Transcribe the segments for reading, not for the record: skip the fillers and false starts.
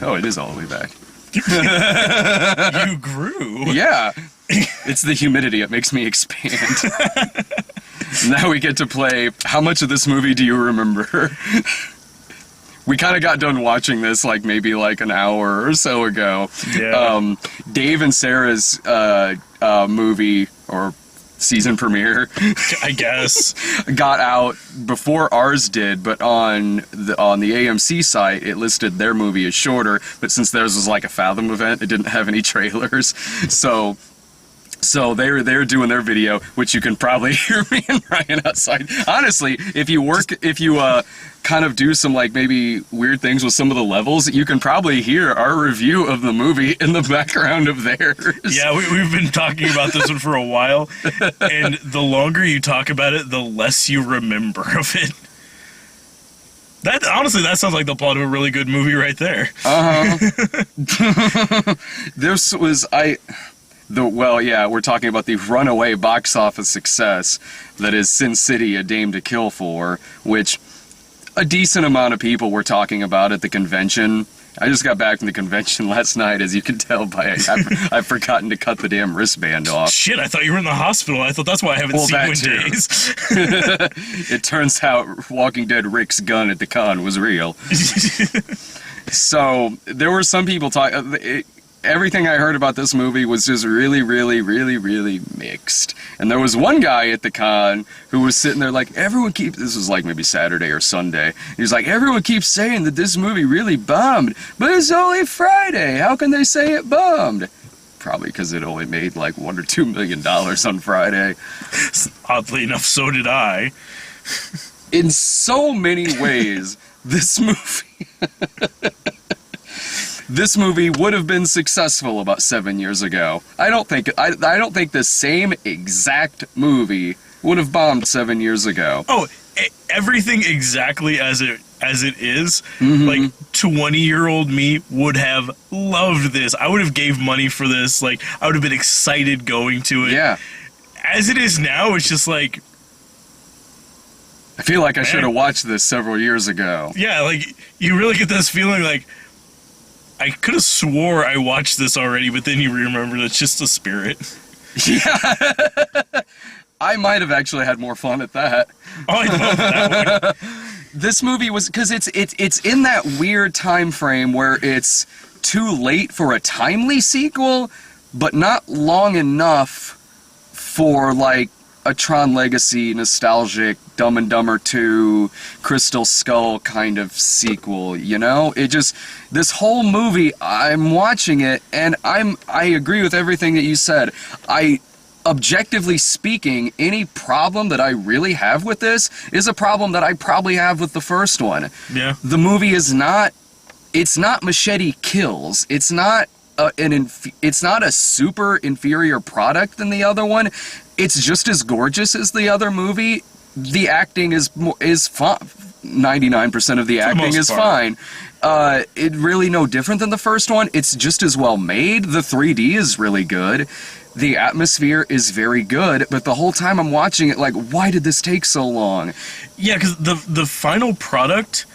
Oh, it is all the way back. You grew. Yeah. It's the humidity. It makes me expand. Now we get to play How Much of This Movie Do You Remember? We kind of got done watching this maybe an hour or so ago. Yeah. Dave and Sarah's movie or season premiere, I guess, got out before ours did, but on the AMC site it listed their movie as shorter, but since theirs was a Fathom event, it didn't have any trailers, so they're doing their video, which you can probably hear me and Ryan outside. Honestly, if you kind of do some maybe weird things with some of the levels, you can probably hear our review of the movie in the background of theirs. Yeah, we've been talking about this one for a while, and the longer you talk about it, the less you remember of it. Honestly, that sounds like the plot of a really good movie right there. This was we're talking about the runaway box office success that is Sin City: A Dame to Kill For, which a decent amount of people were talking about at the convention. I just got back from the convention last night, as you can tell by I've forgotten to cut the damn wristband off. Shit, I thought you were in the hospital. I thought that's why I haven't seen you in days. It turns out Walking Dead Rick's gun at the con was real. So there were some people talking. Everything I heard about this movie was just really, really, really, really mixed. And there was one guy at the con who was sitting there this was maybe Saturday or Sunday. He was everyone keeps saying that this movie really bombed, but it's only Friday. How can they say it bombed? Probably because it only made $1 or $2 million on Friday. Oddly enough, so did I. In so many ways, this movie would have been successful about 7 years ago. I don't think the same exact movie would have bombed 7 years ago. Oh, everything exactly as it is. Mm-hmm. 20-year-old me would have loved this. I would have gave money for this. I would have been excited going to it. Yeah. As it is now, it's just I feel like I should have watched this several years ago. Yeah, you really get this feeling I could have swore I watched this already, but then you remember it's just a spirit. Yeah. I might have actually had more fun at that. Oh, I love that one. This movie was, because it's in that weird time frame where it's too late for a timely sequel, but not long enough for a Tron Legacy nostalgic Dumb and Dumber 2 Crystal Skull kind of sequel, this whole movie, I'm watching it and I agree with everything that you said. Objectively speaking, any problem that I really have with this is a problem that I probably have with the first one. Yeah. The movie is not Machete Kills. It's not it's not a super inferior product than the other one. It's just as gorgeous as the other movie. The acting is fine. 99% of the acting is fine. It really no different than the first one. It's just as well made. The 3D is really good. The atmosphere is very good, but the whole time I'm watching it, why did this take so long? Yeah, because the final product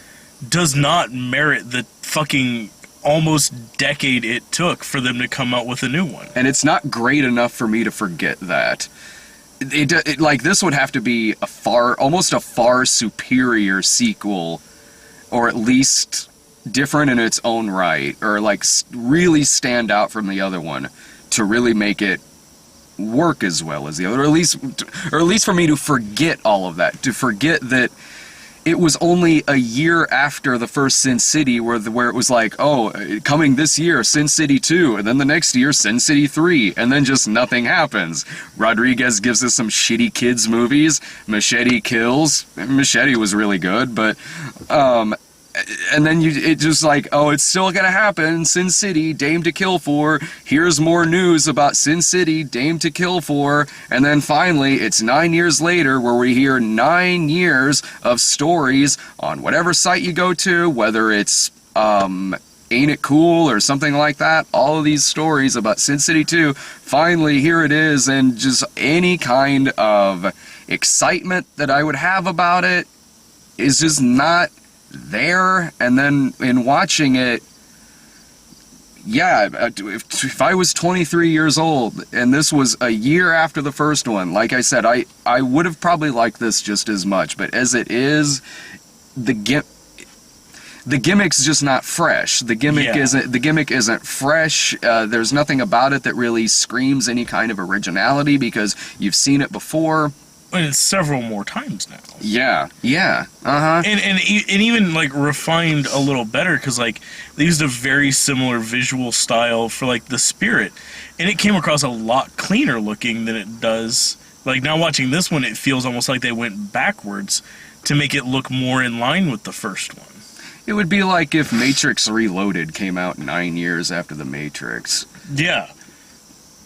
does not merit the fucking almost decade it took for them to come out with a new one. And it's not great enough for me to forget that. This would have to be almost a far superior sequel, or at least different in its own right, or really stand out from the other one to really make it work as well as the other, or at least for me to forget all of that, to forget that it was only a year after the first Sin City where it was coming this year, Sin City 2, and then the next year, Sin City 3, and then just nothing happens. Rodriguez gives us some shitty kids movies. Machete Kills. Machete was really good, but and then it just it's still gonna happen. Sin City, Dame to Kill For. Here's more news about Sin City, Dame to Kill For. And then finally, it's 9 years later where we hear 9 years of stories on whatever site you go to, whether it's Ain't It Cool or something like that. All of these stories about Sin City 2, finally here it is, and just any kind of excitement that I would have about it is just not there. And then in watching it, yeah, if I was 23 years old and this was a year after the first one, like I said, I would have probably liked this just as much. But as it is, the gimmick's just not fresh. The gimmick isn't fresh. There's nothing about it that really screams any kind of originality because you've seen it before. And it's several more times now. Yeah, And even like refined a little better because like they used a very similar visual style for like the Spirit, and it came across a lot cleaner looking than it does. Like now watching this one, it feels almost like they went backwards to make it look more in line with the first one. It would be like if Matrix Reloaded came out 9 years after The Matrix. Yeah.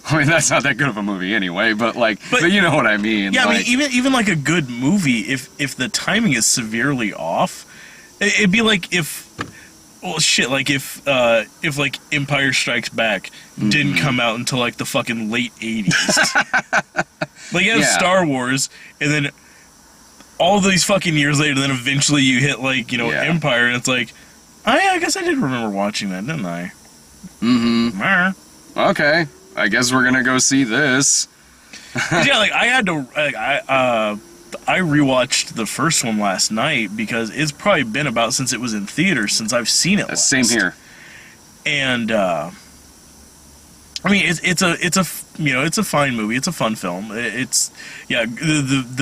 I mean, that's not that good of a movie anyway, but you know what I mean. Yeah, like, I mean, even like a good movie, if the timing is severely off, it'd be like if like Empire Strikes Back didn't come out until like the fucking late 80s. Like you have Star Wars, and then all these fucking years later, then eventually you hit like, Empire, and it's like, I guess I did remember watching that, didn't I? Mm-hmm. Okay. I guess we're gonna go see this. Yeah, like I had to. I rewatched the first one last night because it's probably been about since it was in theaters since I've seen it last. Same here. And I mean, it's a fine movie. It's a fun film. The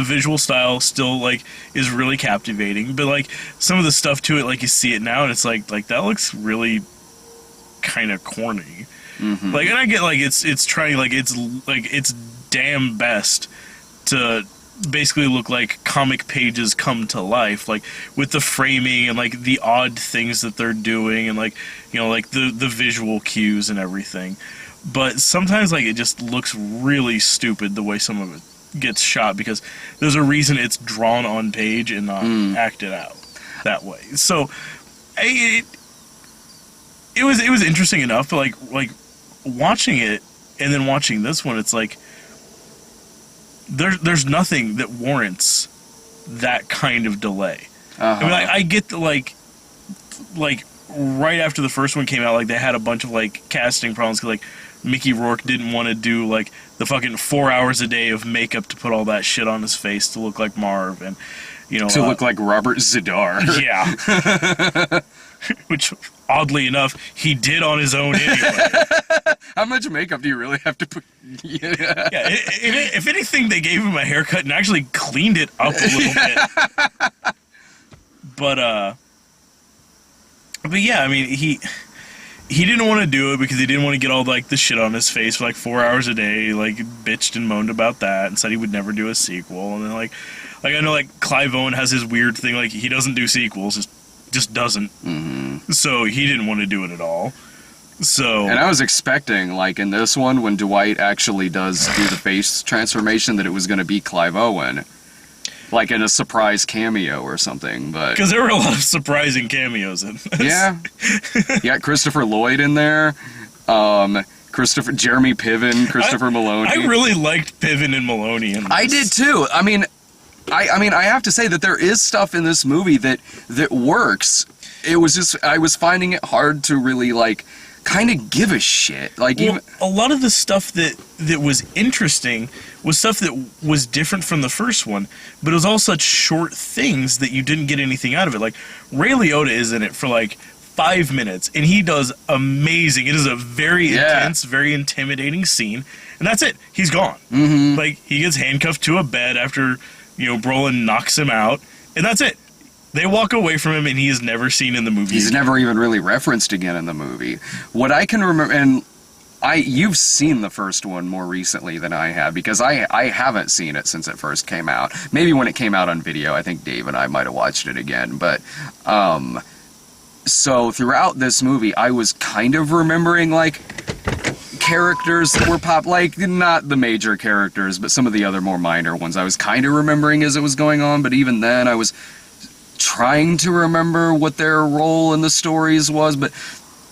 visual style still like is really captivating, but like some of the stuff to it, like you see it now and it's like that looks really kind of corny. Mm-hmm. Like, and I get like it's trying like it's damn best to basically look like comic pages come to life, like with the framing and like the odd things that they're doing and like like the visual cues and everything. But sometimes like it just looks really stupid the way some of it gets shot because there's a reason it's drawn on page and not acted out that way. So it was interesting enough, but like watching it and then watching this one, it's like there's nothing that warrants that kind of delay. I mean, I get that like right after the first one came out, like they had a bunch of like casting problems because like Mickey Rourke didn't want to do like the fucking 4 hours a day of makeup to put all that shit on his face to look like Marv and to look like Robert Z'Dar. Yeah. Which, oddly enough, he did on his own anyway. How much makeup do you really have to put? Yeah. If anything, they gave him a haircut and actually cleaned it up a little bit. But yeah, I mean, he didn't want to do it because he didn't want to get all like the shit on his face for like 4 hours a day, like bitched and moaned about that and said he would never do a sequel. And then like I know like Clive Owen has his weird thing, like he doesn't do sequels, just doesn't. Mm-hmm. So he didn't want to do it at all. So, and I was expecting, like in this one, when Dwight actually does do the face transformation, that it was going to be Clive Owen, like in a surprise cameo or something. But because there were a lot of surprising cameos in this. Yeah, Christopher Lloyd in there, Jeremy Piven, Christopher Maloney. I really liked Piven and Maloney in this. I did too. I mean, I have to say that there is stuff in this movie that works. It was just I was finding it hard to really like kind of give a shit. Like, well, even a lot of the stuff that was interesting was stuff that was different from the first one, but it was all such short things that you didn't get anything out of it. Like Ray Liotta is in it for like 5 minutes, and he does amazing. It is a very intense, very intimidating scene, and that's it. He's gone. Mm-hmm. Like he gets handcuffed to a bed after Brolin knocks him out, and that's it. They walk away from him, and he is never seen in the movie. He's never even really referenced again in the movie. What I can remember, and you've seen the first one more recently than I have, because I haven't seen it since it first came out. Maybe when it came out on video, I think Dave and I might have watched it again. But so throughout this movie, I was kind of remembering like characters that were like not the major characters, but some of the other more minor ones. I was kind of remembering as it was going on, but even then, I was trying to remember what their role in the stories was, but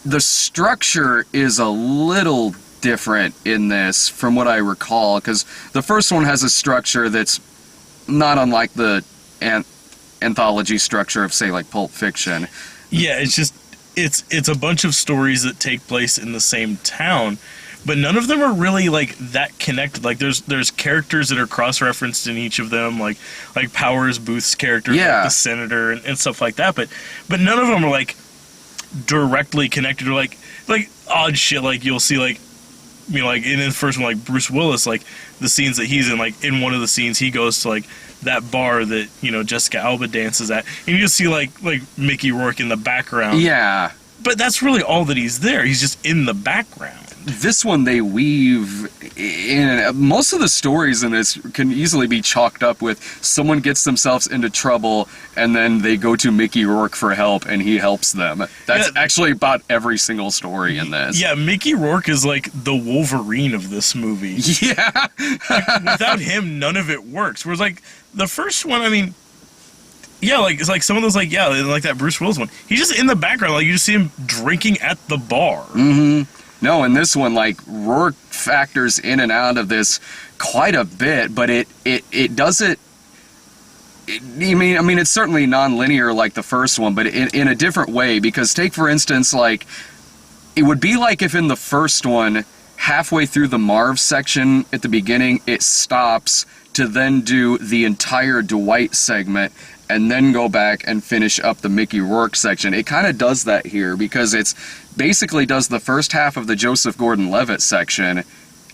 the structure is a little different in this from what I recall, because the first one has a structure that's not unlike the anthology structure of, say, like Pulp Fiction. Yeah, it's just it's a bunch of stories that take place in the same town, but none of them are really like that connected. Like there's characters that are cross-referenced in each of them, like Powers Booth's character, like the senator and stuff like that. But none of them are like directly connected, or like odd shit. Like you'll see like, you know, like in the first one, like Bruce Willis, like the scenes that he's in, like in one of the scenes he goes to like that bar that, you know, Jessica Alba dances at, and you just see like Mickey Rourke in the background. Yeah. But that's really all that he's there. He's just in the background. This one, they weave in. Most of the stories in this can easily be chalked up with someone gets themselves into trouble and then they go to Mickey Rourke for help and he helps them. That's actually about every single story in this. Yeah, Mickey Rourke is like the Wolverine of this movie. Yeah. Like, without him, none of it works. Whereas like the first one, I mean, yeah, like it's like some of those, like, yeah, like that Bruce Willis one. He's just in the background, like you just see him drinking at the bar. Mm-hmm. No, in this one, like, Rourke factors in and out of this quite a bit, but it does it. I mean, it's certainly non-linear like the first one, but in a different way. Because take for instance, like, it would be like if in the first one, halfway through the Marv section at the beginning, it stops to then do the entire Dwight segment, and then go back and finish up the Mickey Rourke section. It kind of does that here, because it's basically does the first half of the Joseph Gordon-Levitt section,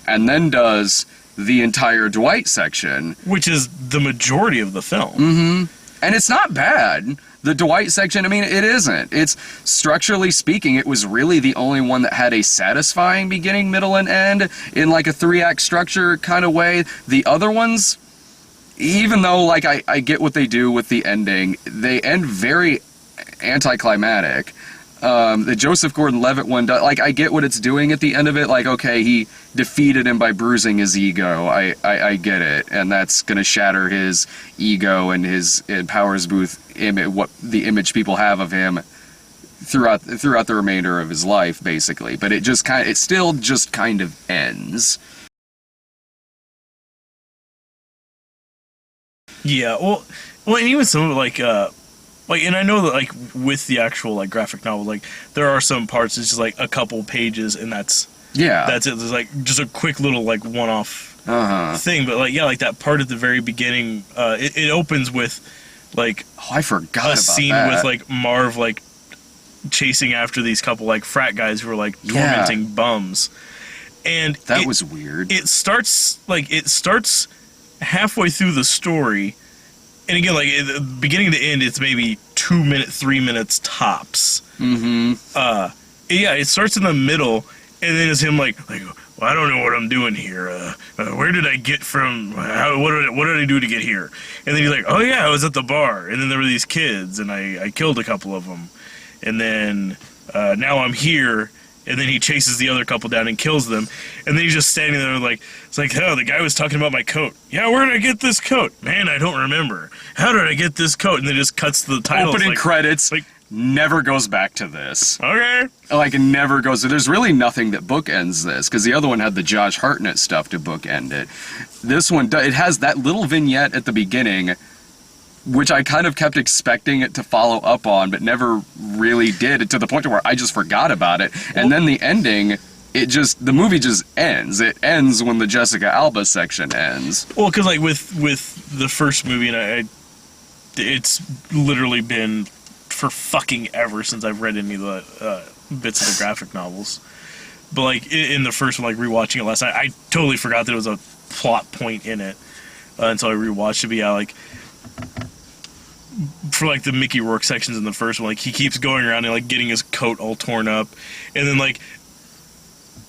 and then does the entire Dwight section. Which is the majority of the film. Mm-hmm. And it's not bad. The Dwight section, I mean, it isn't. It's, structurally speaking, it was really the only one that had a satisfying beginning, middle, and end in like a 3-act structure kind of way. The other ones, even though, like, I get what they do with the ending, they end very anticlimactic. The Joseph Gordon-Levitt one, like, I get what it's doing at the end of it. Like, okay, he defeated him by bruising his ego. I get it. And that's going to shatter his ego and his Powers Booth image, what the image people have of him throughout the remainder of his life, basically. But it still just kind of ends. Yeah, well, and even some of like, and I know that like with the actual like graphic novel, like there are some parts it's just like a couple pages and that's it. There's like just a quick little like one-off thing, but like, yeah, like that part at the very beginning, it opens with like I forgot about a scene that. with like Marv like chasing after these couple like frat guys who are like tormenting bums, and that was weird. It starts halfway through the story, and again, like at the beginning to end, it's maybe 3 minutes tops. Mm-hmm. Yeah, it starts in the middle, and then it's him like, well, I don't know what I'm doing here. Where did I get from? What did I do to get here? And then he's like, oh yeah, I was at the bar, and then there were these kids, and I killed a couple of them, and then now I'm here. And then he chases the other couple down and kills them. And then he's just standing there like, it's like, oh, the guy was talking about my coat. Yeah, where did I get this coat? Man, I don't remember. How did I get this coat? And then just cuts to the title. Opening credits. Like, never goes back to this. Okay. Like, it never goes. There's really nothing that bookends this, because the other one had the Josh Hartnett stuff to bookend it. This one, it has that little vignette at the beginning, which I kind of kept expecting it to follow up on, but never really did, to the point where I just forgot about it. And then the ending, the movie just ends. It ends when the Jessica Alba section ends. Well, because like with the first movie, and it's literally been for fucking ever since I've read any of the bits of the graphic novels. But like in the first one, like rewatching it last night, I totally forgot that it was a plot point in it until I rewatched it. But yeah, like, for like the Mickey Rourke sections in the first one, like he keeps going around and like getting his coat all torn up, and then like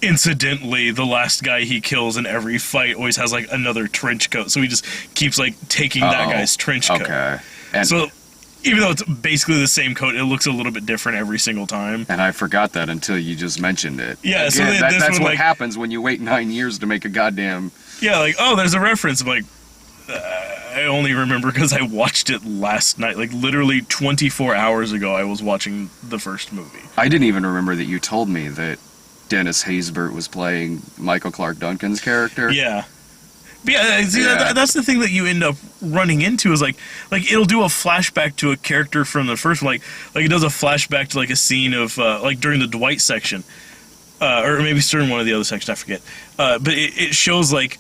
incidentally the last guy he kills in every fight always has like another trench coat, so he just keeps like taking that guy's trench coat. Okay. And so even though it's basically the same coat, it looks a little bit different every single time. And I forgot that until you just mentioned it. Yeah. Again, So that's one, what like, happens when you wait 9 years to make a goddamn. Yeah, like, oh, there's a reference. I'm like, I only remember because I watched it last night. Like, literally 24 hours ago, I was watching the first movie. I didn't even remember that you told me that Dennis Haysbert was playing Michael Clark Duncan's character. Yeah. But yeah, see, Yeah. that's the thing that you end up running into is like it'll do a flashback to a character from the first one, like it does a flashback to like a scene of like during the Dwight section, or maybe during one of the other sections, I forget. But it shows like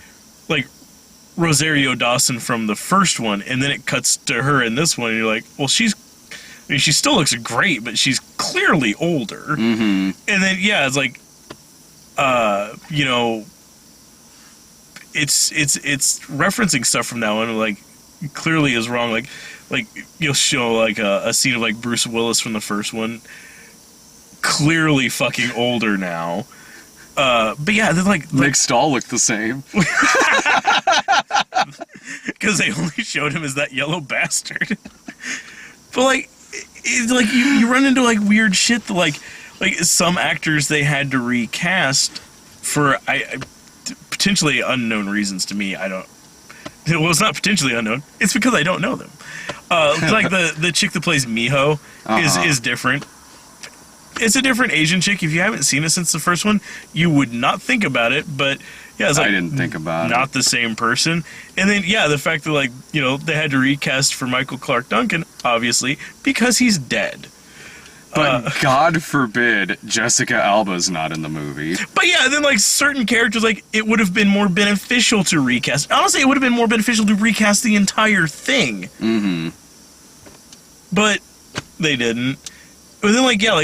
Rosario Dawson from the first one, and then it cuts to her in this one, and you're like, well, she still looks great, but she's clearly older. Mm-hmm. And then yeah, it's like, you know. It's referencing stuff from that one, like clearly is wrong. Like you'll show like a scene of like Bruce Willis from the first one, clearly fucking older now. But yeah, they're like Nick Stahl looked the same. because they only showed him as that yellow bastard. But like, it's like you run into like weird shit that like some actors they had to recast for potentially unknown reasons to me. I don't. Well, it's not potentially unknown. It's because I don't know them. Like the chick that plays Miho is different. It's a different Asian chick. If you haven't seen it since the first one, you would not think about it. But yeah, it's like I didn't think about it. Not the same person. And then yeah, the fact that like they had to recast for Michael Clarke Duncan, obviously because he's dead. But God forbid Jessica Alba's not in the movie. But yeah, then like certain characters, like it would have been more beneficial to recast. Honestly, it would have been more beneficial to recast the entire thing. Mm-hmm. But they didn't. But then like yeah,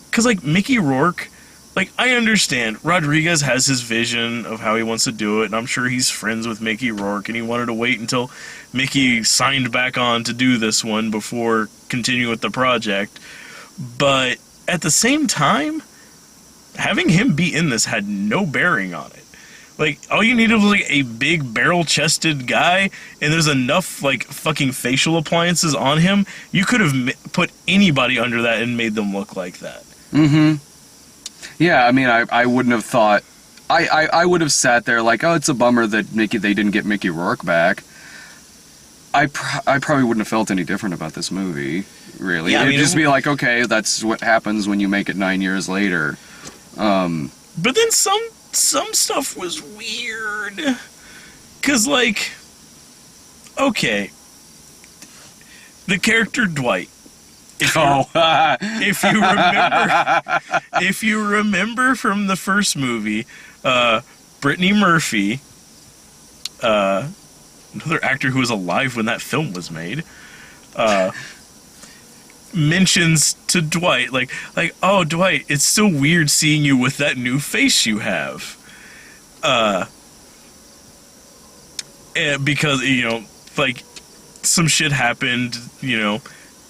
because like Mickey Rourke, like I understand Rodriguez has his vision of how he wants to do it, and I'm sure he's friends with Mickey Rourke, and he wanted to wait until Mickey signed back on to do this one before continuing with the project. But at the same time, having him be in this had no bearing on it. Like, all you needed was like a big barrel-chested guy, and there's enough like fucking facial appliances on him. You could have put anybody under that and made them look like that. Mm-hmm. Yeah, I mean, I wouldn't have thought. I would have sat there like, oh, it's a bummer that they didn't get Mickey Rourke back. I probably wouldn't have felt any different about this movie, really. Yeah, It'd just be like, okay, that's what happens when you make it 9 years later. But then some stuff was weird. Because, like, okay, the character Dwight. If you remember from the first movie, Brittany Murphy, another actor who was alive when that film was made, mentions to Dwight, like, oh, Dwight, it's so weird seeing you with that new face you have. And because, like, some shit happened,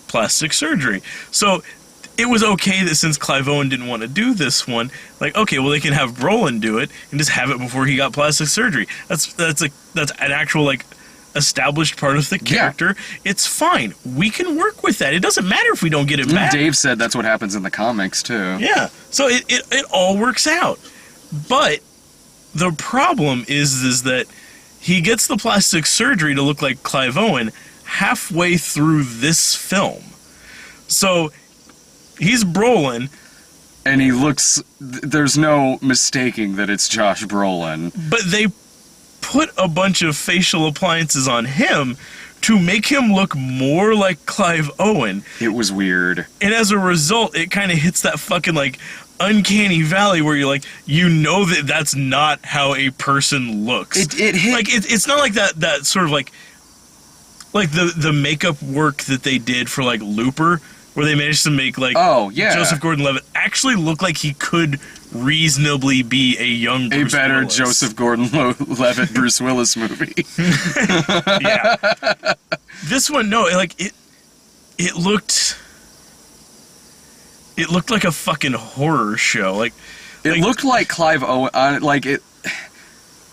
plastic surgery. So it was okay that since Clive Owen didn't want to do this one, like, okay, well, they can have Brolin do it and just have it before he got plastic surgery. That's an actual, like, established part of the character. Yeah. It's fine. We can work with that. It doesn't matter if we don't get it back. Dave said that's what happens in the comics, too. Yeah. So it all works out. But the problem is that he gets the plastic surgery to look like Clive Owen halfway through this film. So he's Brolin. And he looks... There's no mistaking that it's Josh Brolin. But they put a bunch of facial appliances on him to make him look more like Clive Owen. It was weird. And as a result, it kind of hits that fucking, like, uncanny valley where you're like, that that's not how a person looks. It hit... Like, it's not like that sort of, like the makeup work that they did for, like, Looper, where they managed to make, like, Joseph Gordon-Levitt actually look like he could reasonably be a young Bruce Willis. A better Joseph Gordon-Levitt Bruce Willis movie. Yeah. This one, no, it looked like a fucking horror show. It looked like Clive Owen,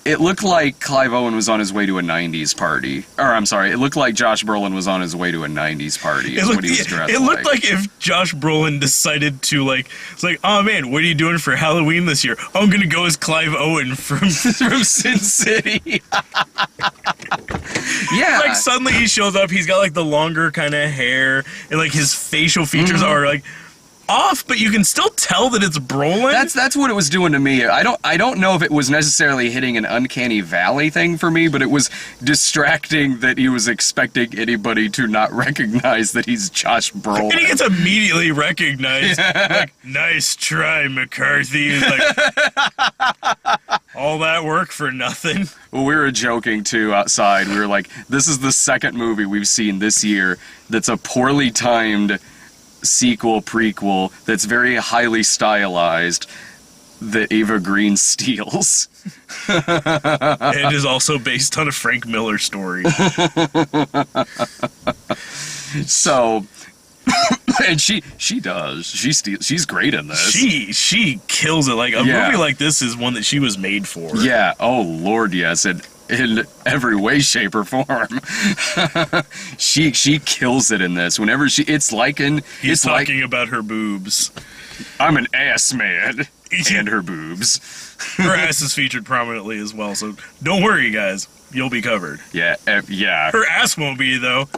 it looked like Clive Owen was on his way to a 90s party. Or, I'm sorry, it looked like Josh Brolin was on his way to a 90s party. It looked like if Josh Brolin decided to, it's like, oh man, what are you doing for Halloween this year? Oh, I'm gonna go as Clive Owen from Sin City. Yeah. Like, suddenly he shows up, he's got, the longer kind of hair, and, his facial features are, off, but you can still tell that it's Brolin. That's what it was doing to me. I don't know if it was necessarily hitting an uncanny valley thing for me, but it was distracting that he was expecting anybody to not recognize that he's Josh Brolin. And he gets immediately recognized. Like, nice try, McCarthy. He's like, all that work for nothing. Well, we were joking too outside. We were like, this is the second movie we've seen this year that's a poorly timed sequel prequel that's very highly stylized that Eva Green steals. And is also based on a Frank Miller story. So, and she does. She's great in this. She kills it. Like, a movie like this is one that she was made for. Yeah. Oh Lord, yes. In every way, shape, or form, she kills it in this. Whenever He's talking about her boobs. I'm an ass man, and her boobs. Her ass is featured prominently as well, so don't worry, guys. You'll be covered. Yeah, yeah. Her ass won't be, though.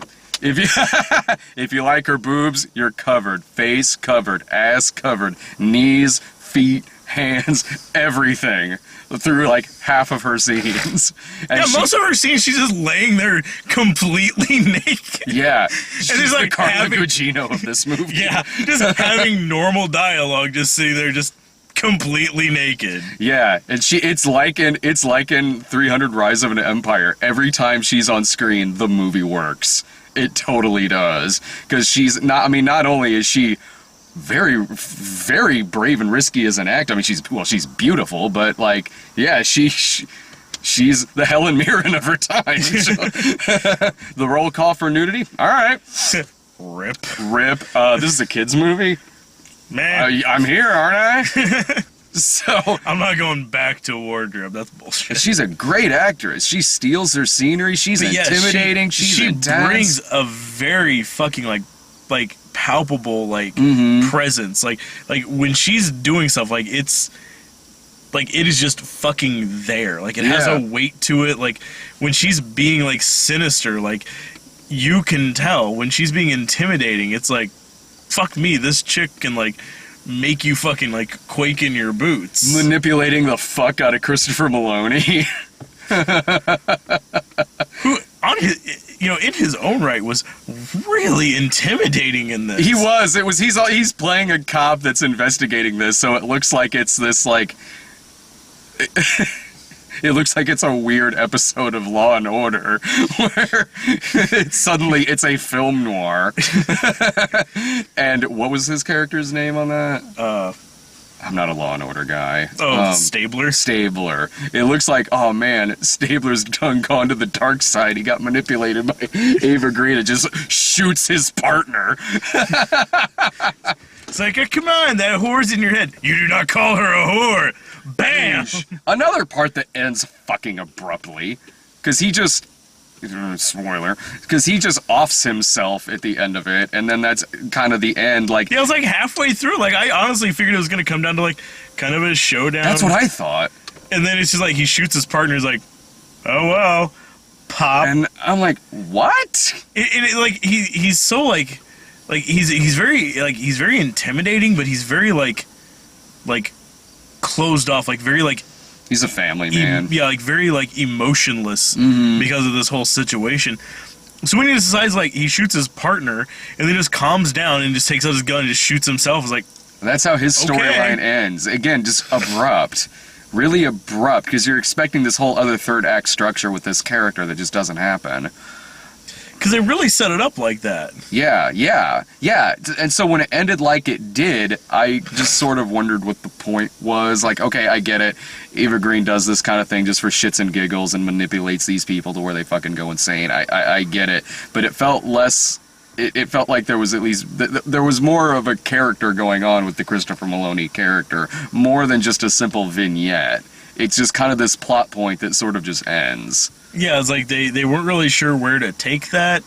If you like her boobs, you're covered. Face covered, ass covered, knees, feet, hands, everything. Through like half of her scenes. And yeah, most of her scenes, she's just laying there completely naked. Yeah, she's like the Carla Gugino of this movie. Yeah, just having normal dialogue, just sitting there, just completely naked. Yeah, and it's like in 300 Rise of an Empire. Every time she's on screen, the movie works. It totally does, because she's not. I mean, not only is she very, very brave and risky as an actor. I mean, she's beautiful, but like, yeah, she's the Helen Mirren of her time. The roll call for nudity. All right. Rip. This is a kids movie. Man, I'm here, aren't I? So I'm not going back to wardrobe. That's bullshit. She's a great actress. She steals her scenery. She's intimidating. She brings a very fucking like palpable presence. Like when she's doing stuff, like it's like it is just fucking there. Like it has a weight to it. Like when she's being like sinister, like you can tell. When she's being intimidating, it's like, fuck me, this chick can like make you fucking like quake in your boots. Manipulating the fuck out of Christopher Maloney. Who on his, in his own right was really intimidating in this. He was. He's playing a cop that's investigating this, so it looks like it's this like it looks like it's a weird episode of Law and Order where it's a film noir. And what was his character's name on that? I'm not a Law and Order guy. Stabler? Stabler. It looks like, oh man, Stabler's gone to the dark side. He got manipulated by Ava Green and just shoots his partner. It's like, come on, that whore's in your head. You do not call her a whore. Bam! Another part that ends fucking abruptly, because he just... spoiler, because he just offs himself at the end of it, and then that's kind of the end. Like, yeah, I was like halfway through. Like, I honestly figured it was going to come down to like kind of a showdown. That's what I thought. And then it's just like he shoots his partner. He's like, oh well, pop. And I'm like, what? He's so like he's very intimidating, but he's very like closed off, like very like. He's a family man. Like very like emotionless because of this whole situation. So when he decides like he shoots his partner and then just calms down and just takes out his gun and just shoots himself, it's like that's how his storyline ends. Again, just abrupt. Really abrupt, because you're expecting this whole other third act structure with this character that just doesn't happen. Because they really set it up like that. Yeah. And so when it ended like it did, I just sort of wondered what the point was. Like, okay, I get it. Eva Green does this kind of thing just for shits and giggles and manipulates these people to where they fucking go insane. I get it. But it felt less... It felt like there was at least... There was more of a character going on with the Christopher Maloney character. More than just a simple vignette. It's just kind of this plot point that sort of just ends. Yeah, it's like they weren't really sure where to take that,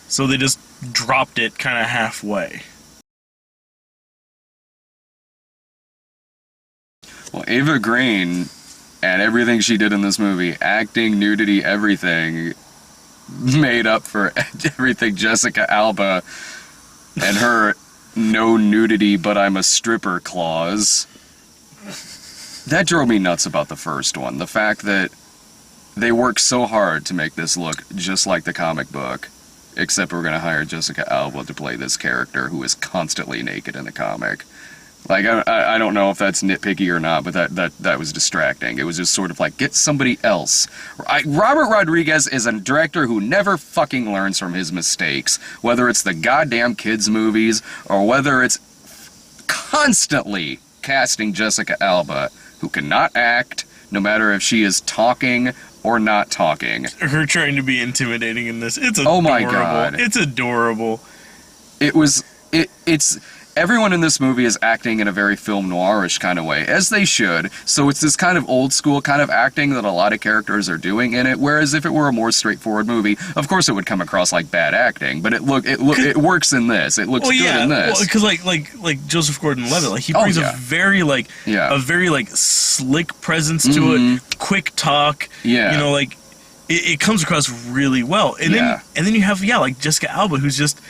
so they just dropped it kind of halfway. Well, Eva Green and everything she did in this movie, acting, nudity, everything, made up for everything Jessica Alba and her no nudity, but I'm a stripper clause. That drove me nuts about the first one. The fact that they worked so hard to make this look just like the comic book, except we're going to hire Jessica Alba to play this character who is constantly naked in the comic. Like, I don't know if that's nitpicky or not, but that was distracting. It was just sort of like, get somebody else. Robert Rodriguez is a director who never fucking learns from his mistakes, whether it's the goddamn kids' movies or whether it's constantly casting Jessica Alba, who cannot act, no matter if she is talking or not talking. Her trying to be intimidating in this. It's adorable. Oh my God. It's adorable. It's everyone in this movie is acting in a very film noirish kind of way, as they should. So it's this kind of old school kind of acting that a lot of characters are doing in it. Whereas if it were a more straightforward movie, of course it would come across like bad acting. But it works in this. It looks good in this. Well, because like Joseph Gordon-Levitt, like he brings a very slick presence to it, quick talk. Yeah. You know, like it comes across really well. And then you have like Jessica Alba, who's just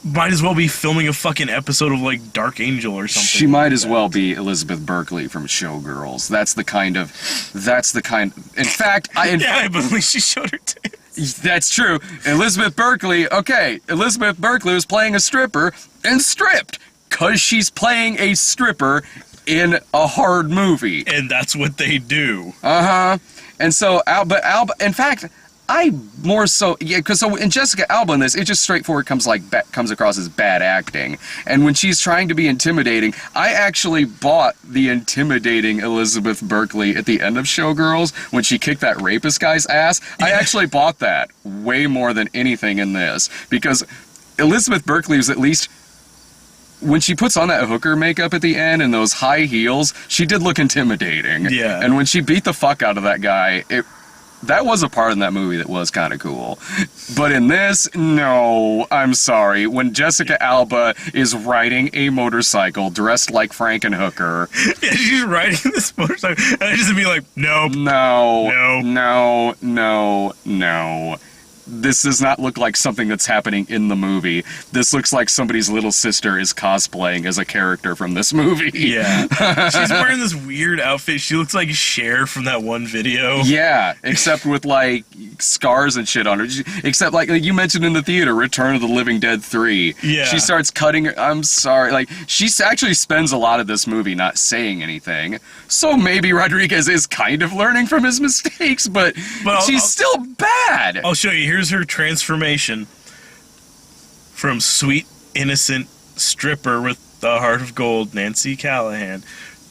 might as well be filming a fucking episode of like Dark Angel or something. She might as well be Elizabeth Berkley from Showgirls. That's the kind. In fact, I believe she showed her tits. That's true. Elizabeth Berkley was playing a stripper and stripped because she's playing a stripper in a hard movie. And that's what they do. And so Alba, in fact, because in Jessica Alba in this, it just straightforward comes across as bad acting. And when she's trying to be intimidating, I actually bought the intimidating Elizabeth Berkley at the end of Showgirls when she kicked that rapist guy's ass. I actually bought that way more than anything in this, because Elizabeth Berkley is at least, when she puts on that hooker makeup at the end and those high heels, she did look intimidating. Yeah. And when she beat the fuck out of that guy, that was a part in that movie that was kind of cool. But in this, no, I'm sorry. When Jessica Alba is riding a motorcycle dressed like Frankenhooker. Yeah, she's riding this motorcycle. And I just be like, nope. No. This does not look like something that's happening in the movie. This looks like somebody's little sister is cosplaying as a character from this movie. Yeah. She's wearing this weird outfit. She looks like Cher from that one video. Yeah, except with like scars and shit on her. Except like you mentioned in the theater, Return of the Living Dead 3. Yeah. She starts cutting her. I'm sorry. Like, she actually spends a lot of this movie not saying anything. So maybe Rodriguez is kind of learning from his mistakes, but she's still bad. I'll show you. Here's her transformation from sweet, innocent stripper with the heart of gold, Nancy Callahan,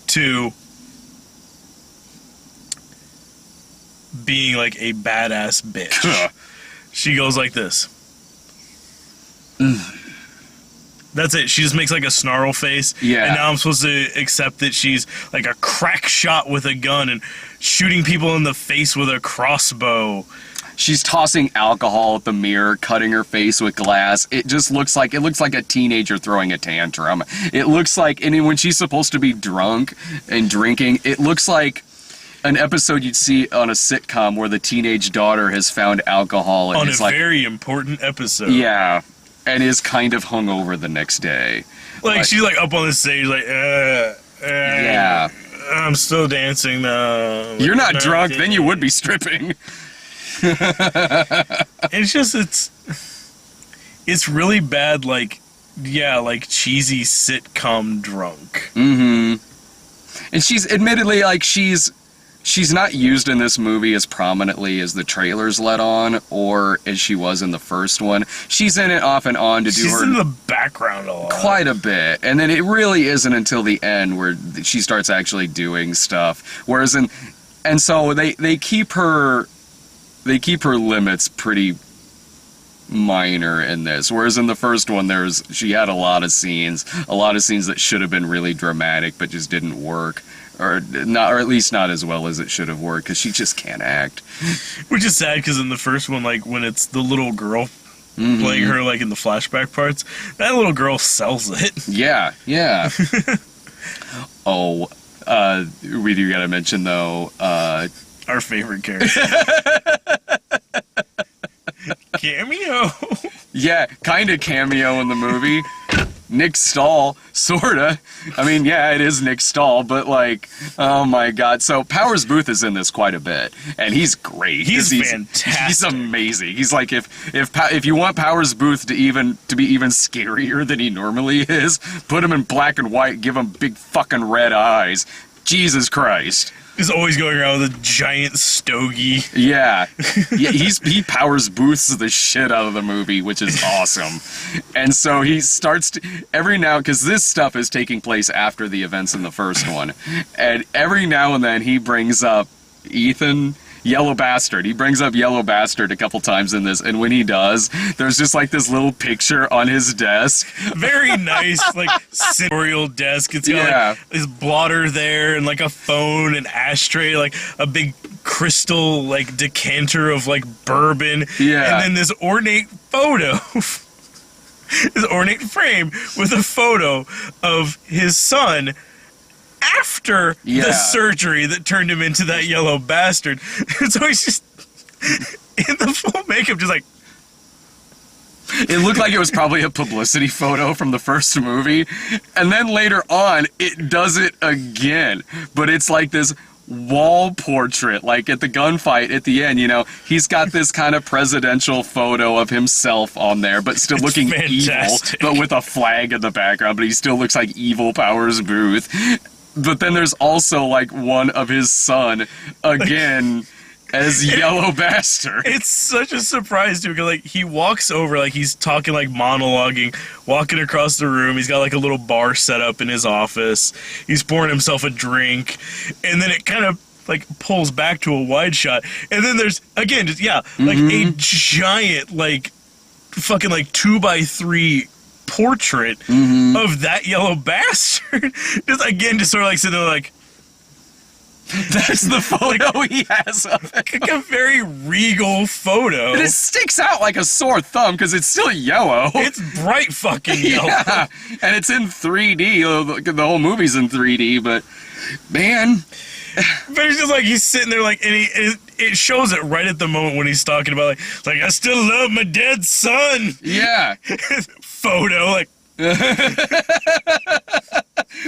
to being like a badass bitch. She goes like this. That's it. She just makes like a snarl face. Yeah. And now I'm supposed to accept that she's like a crack shot with a gun and shooting people in the face with a crossbow. She's tossing alcohol at the mirror, cutting her face with glass. It looks like a teenager throwing a tantrum. It looks like, and when she's supposed to be drunk and drinking, it looks like an episode you'd see on a sitcom where the teenage daughter has found alcohol and on a very important episode. Yeah, and is kind of hungover the next day. Like she's like up on the stage, like, yeah, I'm still dancing though. You're not drunk, then you would be stripping. It's really bad, like cheesy sitcom drunk. And she's admittedly, like, she's not used in this movie as prominently as the trailers let on, or as she was in the first one. She's in it off and on to do her... She's in the background a lot. Quite a bit. And then it really isn't until the end where she starts actually doing stuff. Whereas and so they keep her limits pretty minor in this, whereas in the first one she had a lot of scenes that should have been really dramatic but just didn't work, or at least not as well as it should have worked, because she just can't act. Which is sad, because in the first one, like when it's the little girl playing her, like in the flashback parts, that little girl sells it. Yeah. We do gotta mention though, our favorite character. Cameo. Yeah, kind of cameo in the movie. Nick Stahl, sorta. I mean, yeah, it is Nick Stahl, but like, oh my god. So Powers Booth is in this quite a bit, and he's great. He's fantastic. He's amazing. He's like, if you want Powers Booth to be even scarier than he normally is, put him in black and white, give him big fucking red eyes. Jesus Christ. He's always going around with a giant stogie. Yeah. Yeah, he Powers Booths the shit out of the movie, which is awesome. And so he starts to, every now, because this stuff is taking place after the events in the first one, and every now and then he brings up Ethan, Yellow Bastard. He brings up Yellow Bastard a couple times in this, and when he does, there's just like this little picture on his desk. Very nice, like, sensorial desk. It's got like his blotter there, and like a phone, an ashtray, like a big crystal, like, decanter of like bourbon. Yeah. And then this ornate photo, this ornate frame with a photo of his son after the surgery that turned him into that yellow bastard. So he's just in the full makeup, just like... It looked like it was probably a publicity photo from the first movie. And then later on, it does it again. But it's like this wall portrait, like at the gunfight at the end, you know, he's got this kind of presidential photo of himself on there, but still looking fantastic. evil, but with a flag in the background, but he still looks like evil Powers Booth. But then there's also, like, one of his son, again, as Yellow Bastard. It's such a surprise to me, because, like, he walks over, like, he's talking, like, monologuing, walking across the room. He's got, like, a little bar set up in his office. He's pouring himself a drink. And then it kind of, like, pulls back to a wide shot. And then there's, again, just, like, a giant, like, fucking, like, 2x3 portrait of that yellow bastard. Just sort of like sitting there like, that's the photo he has of it. Like a very regal photo. And it sticks out like a sore thumb because it's still yellow. It's bright fucking yellow. Yeah, and it's in 3D. The whole movie's in 3D, but man. But it's just like he's sitting there like, and it shows it right at the moment when he's talking about like I still love my dead son. Yeah. Photo, like.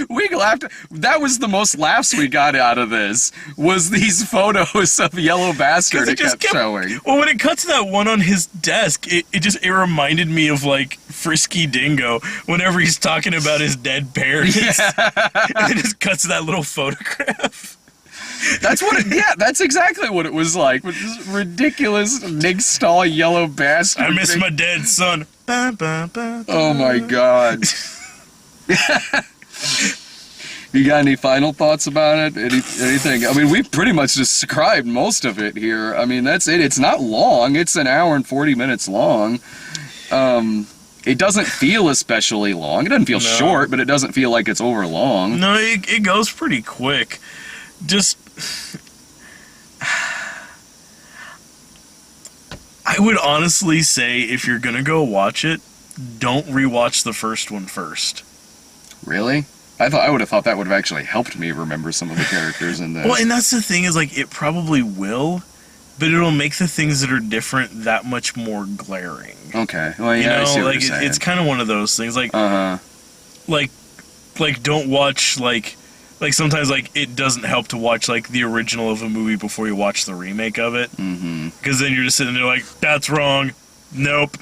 We laughed. That was the most laughs we got out of this, was these photos of Yellow Bastard it kept showing. Well, when it cuts to that one on his desk, it reminded me of, like, Frisky Dingo whenever he's talking about his dead parents. Yeah. And it just cuts to that little photograph. That's what that's exactly what it was like, with this ridiculous Nick Stahl Yellow Bastard. I miss my dead son. Oh my god. You got any final thoughts about it? Anything? I mean, we've pretty much described most of it here. I mean, that's it. It's not long. It's an hour and 40 minutes long. It doesn't feel especially long. It doesn't feel short, but it doesn't feel like it's over long. No, it goes pretty quick. Just... I would honestly say, if you're gonna go watch it, don't rewatch the first one first. Really? I would have thought that would have actually helped me remember some of the characters in this. Well, and that's the thing, is like, it probably will, but it'll make the things that are different that much more glaring. Okay. Well, yeah, I see what you're saying. It's kind of one of those things, like, like don't watch, like sometimes, like, it doesn't help to watch, like, the original of a movie before you watch the remake of it. Mm-hmm. Because then you're just sitting there like, that's wrong. Nope,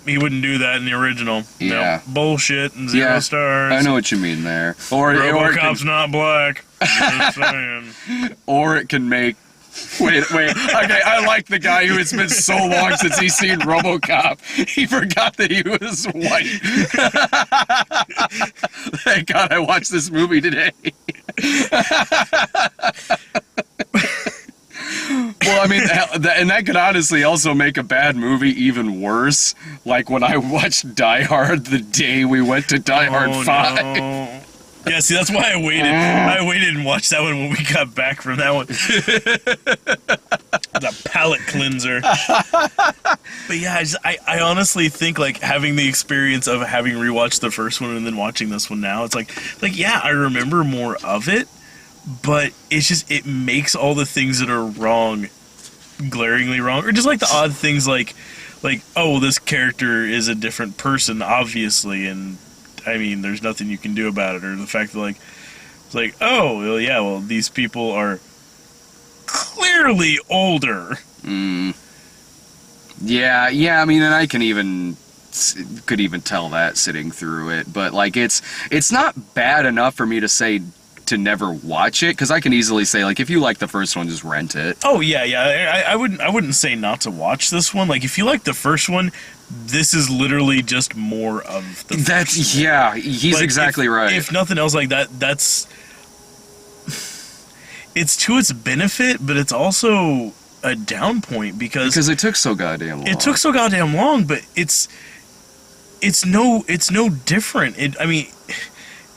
he wouldn't do that in the original. Yeah. Nope, bullshit and 0 stars. I know what you mean there. Or RoboCop's not black. Just saying. Or it can make... Wait. Okay, I like the guy who it's been so long since he's seen RoboCop. He forgot that he was white. Thank God I watched this movie today. Well, I mean, and that could honestly also make a bad movie even worse. Like when I watched Die Hard the day we went to Die Hard 5. No. Yeah, see, that's why I waited. I waited and watched that one when we got back from that one. The palate cleanser. But yeah, I honestly think, like, having the experience of having rewatched the first one and then watching this one now, it's like yeah, I remember more of it, but it's just, it makes all the things that are wrong glaringly wrong, or just like the odd things like oh, well, this character is a different person, obviously, and I mean, there's nothing you can do about it, or the fact that like it's like, oh, well, yeah, well, these people are clearly older. Yeah, I mean, and I could even tell that sitting through it, but like it's not bad enough for me to say to never watch it, because I can easily say, like, if you like the first one, just rent it. Oh yeah. I wouldn't say not to watch this one. Like, if you like the first one, this is literally just more of the. That's yeah. He's like, exactly right. If nothing else, like that's. It's to its benefit, but it's also a down point because it took so goddamn long. It took so goddamn long, but it's no different. I mean,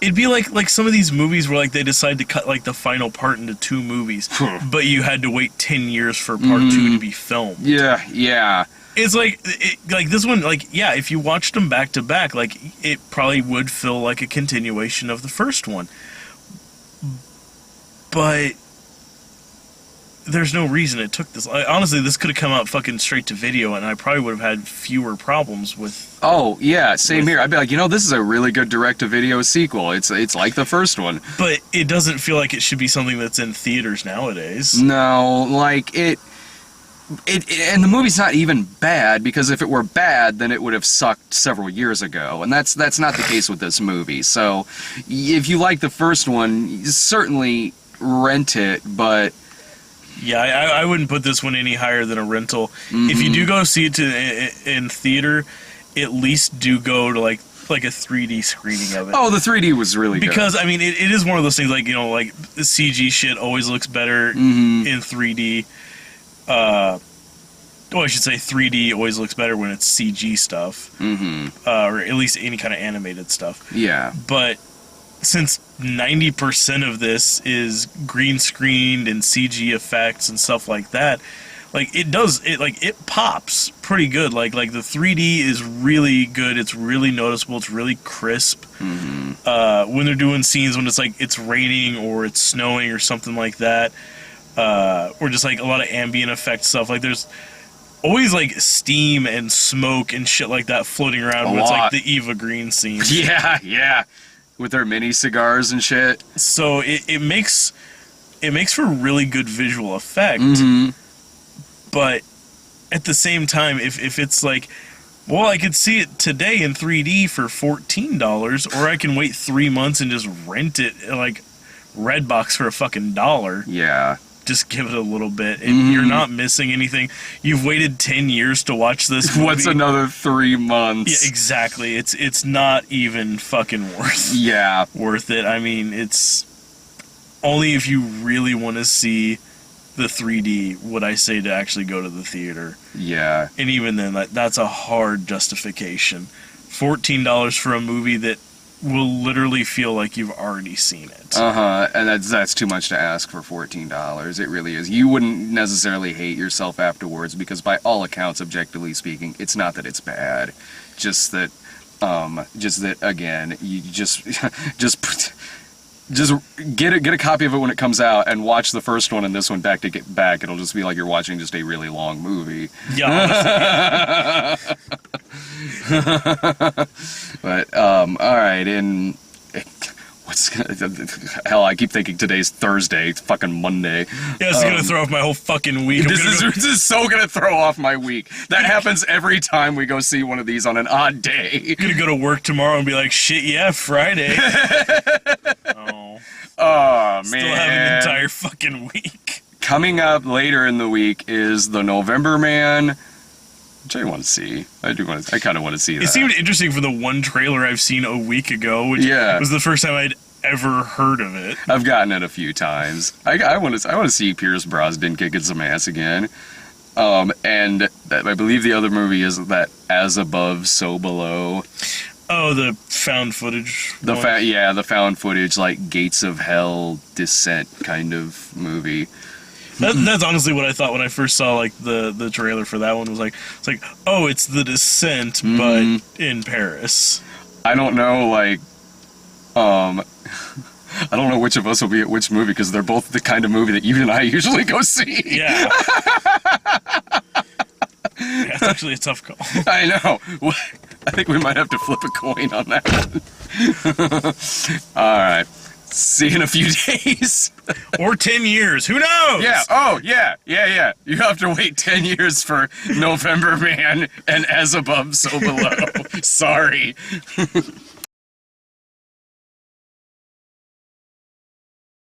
it'd be like some of these movies where like they decide to cut like the final part into 2 movies, but you had to wait 10 years for part 2 to be filmed. Yeah. It's like this one, like, yeah, if you watched them back to back, like, it probably would feel like a continuation of the first one. But there's no reason it took this. Honestly, this could have come out fucking straight to video, and I probably would have had fewer problems with. Oh yeah, same here. I'd be like, this is a really good direct-to-video sequel. It's like the first one. But it doesn't feel like it should be something that's in theaters nowadays. No, like it, and the movie's not even bad, because if it were bad, then it would have sucked several years ago, and that's not the case with this movie. So, if you like the first one, certainly rent it, but. Yeah, I wouldn't put this one any higher than a rental. If you do go see it in theater, at least do go to like a 3D screening of it. Oh, the 3D was really good. Because, I mean, it is one of those things, like, like the CG shit always looks better in 3D. Well, I should say 3D always looks better when it's CG stuff. Or at least any kind of animated stuff. Yeah. But since 90% of this is green screened and CG effects and stuff like that, like, it pops pretty good. Like the 3D is really good. It's really noticeable. It's really crisp. When they're doing scenes when it's raining or it's snowing or something like that, or just like a lot of ambient effect stuff. Like, there's always like steam and smoke and shit like that floating around when it's like the Eva Green scene. Yeah. With their mini cigars and shit. So it makes for really good visual effect. But at the same time, if it's like, well, I could see it today in 3D for $14, or I can wait 3 months and just rent it at like Redbox for a fucking $1. Yeah. Just give it a little bit, and you're not missing anything. You've waited 10 years to watch this movie. What's another 3 months? Yeah, exactly. It's not even fucking worth it. I mean, it's only if you really want to see the 3D would I say to actually go to the theater. Yeah. And even then, that's a hard justification. $14 for a movie that will literally feel like you've already seen it. And that's too much to ask for $14. It really is. You wouldn't necessarily hate yourself afterwards, because by all accounts, objectively speaking, it's not that it's bad. Just that again, you just get a copy of it when it comes out and watch the first one and this one back to get back. It'll just be like you're watching just a really long movie. Yeah, honestly. But all right, hell, I keep thinking today's Thursday. It's fucking Monday. Yeah, it's gonna throw off my whole fucking week. This is so gonna throw off my week. That happens every time we go see one of these on an odd day. I'm gonna go to work tomorrow and be like, shit, yeah, Friday. Oh, man. Still have an entire fucking week. Coming up later in the week is The November Man, which I want to see. I kind of want to see that. It seemed interesting for the one trailer I've seen a week ago, which was the first time I'd ever heard of it. I've gotten it a few times. I want to see Pierce Brosnan kicking some ass again. And I believe the other movie is that As Above, So Below. Oh, the found footage. The found footage, like Gates of Hell Descent kind of movie. That's honestly what I thought when I first saw like the trailer for that one. It's like, oh, it's The Descent, but in Paris. I don't know, like, I don't know which of us will be at which movie, because they're both the kind of movie that you and I usually go see. Yeah. It's actually a tough call. I know. I think we might have to flip a coin on that one. All right. See you in a few days. Or 10 years. Who knows? Yeah. Oh, yeah. Yeah. You have to wait 10 years for November Man and As Above, So Below. Sorry.